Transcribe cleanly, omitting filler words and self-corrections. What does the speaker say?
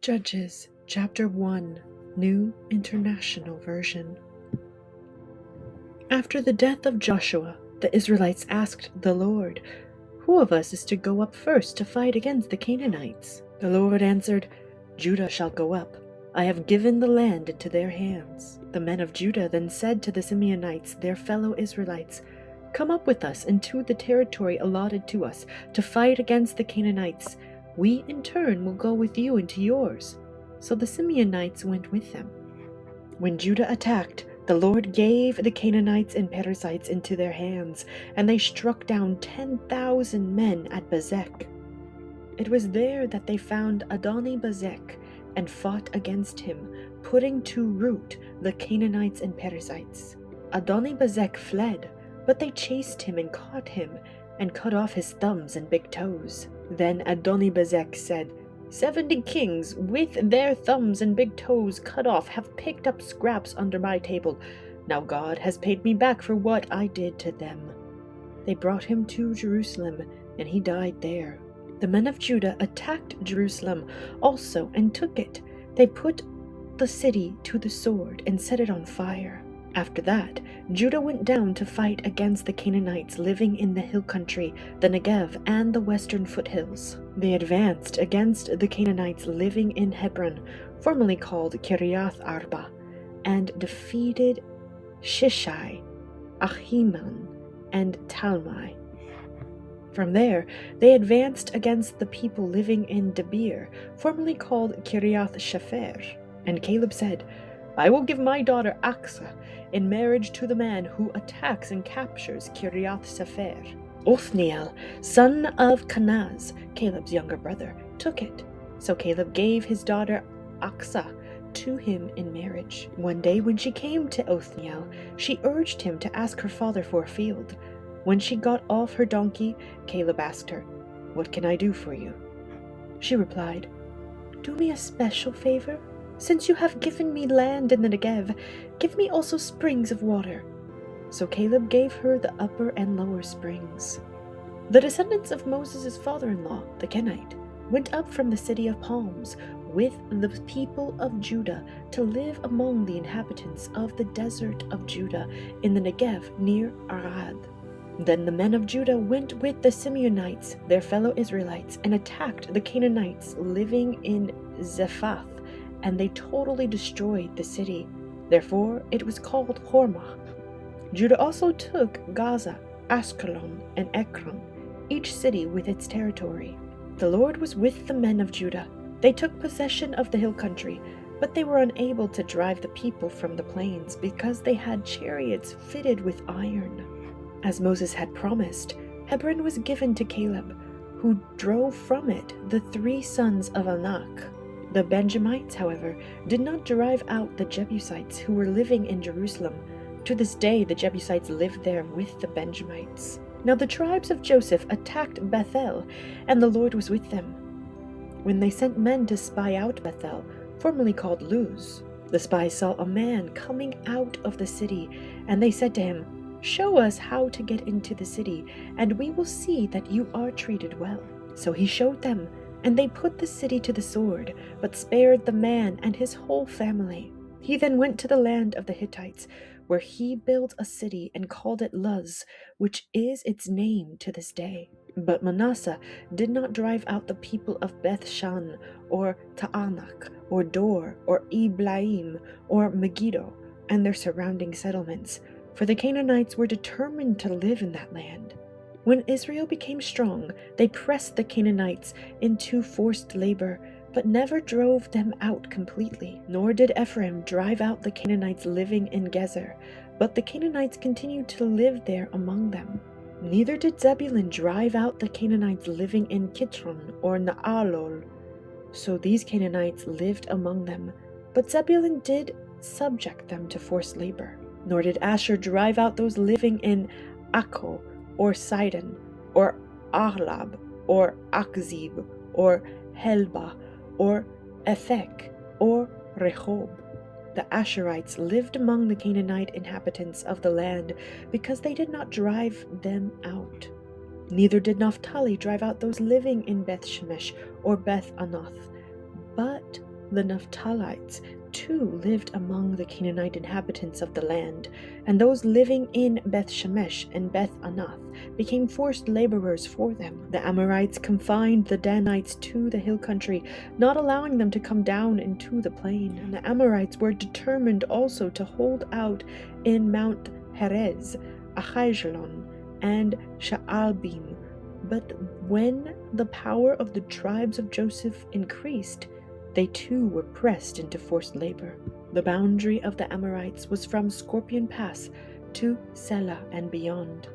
Judges chapter 1, New International Version. After the death of Joshua, the Israelites asked the Lord, "Who of us is to go up first to fight against the Canaanites?" The Lord answered, "Judah shall go up. I have given the land into their hands." The men of Judah then said to the Simeonites, their fellow Israelites, "Come up with us into the territory allotted to us to fight against the Canaanites. We in turn will go with you into yours." So the Simeonites went with them. When Judah attacked, the Lord gave the Canaanites and Perizzites into their hands, and they struck down 10,000 men at Bezek. It was there that they found Adoni-Bezek and fought against him, putting to rout the Canaanites and Perizzites. Adoni-Bezek fled, but they chased him and caught him, and cut off his thumbs and big toes. Then Adoni-Bezek said, 70 kings with their thumbs and big toes cut off have picked up scraps under my table. Now God has paid me back for what I did to them." They brought him to Jerusalem, and he died there. The men of Judah attacked Jerusalem also and took it. They put the city to the sword and set it on fire. After that, Judah went down to fight against the Canaanites living in the hill country, the Negev, and the western foothills. They advanced against the Canaanites living in Hebron, formerly called Kiriath Arba, and defeated Shishai, Ahiman, and Talmai. From there, they advanced against the people living in Debir, formerly called Kiriath Shepher. And Caleb said, "I will give my daughter Aksa in marriage to the man who attacks and captures Kiriath Sepher." Othniel, son of Kenaz, Caleb's younger brother, took it. So Caleb gave his daughter Aksa to him in marriage. One day when she came to Othniel, she urged him to ask her father for a field. When she got off her donkey, Caleb asked her, "What can I do for you?" She replied, "Do me a special favor. Since you have given me land in the Negev, give me also springs of water." So Caleb gave her the upper and lower springs. The descendants of Moses' father-in-law, the Kenite, went up from the city of palms with the people of Judah to live among the inhabitants of the desert of Judah in the Negev near Arad. Then the men of Judah went with the Simeonites, their fellow Israelites, and attacked the Canaanites living in Zephath, and they totally destroyed the city. Therefore it was called Hormah. Judah also took Gaza, Askelon, and Ekron, each city with its territory. The Lord was with the men of Judah. They took possession of the hill country, but they were unable to drive the people from the plains because they had chariots fitted with iron. As Moses had promised, Hebron was given to Caleb, who drove from it the 3 sons of Anak. The Benjamites, however, did not drive out the Jebusites who were living in Jerusalem. To this day, the Jebusites lived there with the Benjamites. Now the tribes of Joseph attacked Bethel, and the Lord was with them. When they sent men to spy out Bethel, formerly called Luz, the spies saw a man coming out of the city, and they said to him, "Show us how to get into the city, and we will see that you are treated well." So he showed them, and they put the city to the sword, but spared the man and his whole family. He then went to the land of the Hittites, where he built a city and called it Luz, which is its name to this day. But Manasseh did not drive out the people of Beth-shan, or Ta'anak, or Dor, or Iblaim, or Megiddo, and their surrounding settlements, for the Canaanites were determined to live in that land. When Israel became strong, they pressed the Canaanites into forced labor, but never drove them out completely. Nor did Ephraim drive out the Canaanites living in Gezer, but the Canaanites continued to live there among them. Neither did Zebulun drive out the Canaanites living in Kitron or Naalol. So these Canaanites lived among them, but Zebulun did subject them to forced labor. Nor did Asher drive out those living in Akko, or Sidon, or Ahlab, or Akzib, or Helba, or Ephek, or Rehob. The Asherites lived among the Canaanite inhabitants of the land because they did not drive them out. Neither did Naphtali drive out those living in Beth Shemesh or Beth Anath, but the Naphtalites too lived among the Canaanite inhabitants of the land, and those living in Beth Shemesh and Beth Anath became forced laborers for them. The Amorites confined the Danites to the hill country, not allowing them to come down into the plain, and the Amorites were determined also to hold out in Mount Perez, Ahijalon, and Sha'albim. But when the power of the tribes of Joseph increased, they too were pressed into forced labor. The boundary of the Amorites was from Scorpion Pass to Selah and beyond.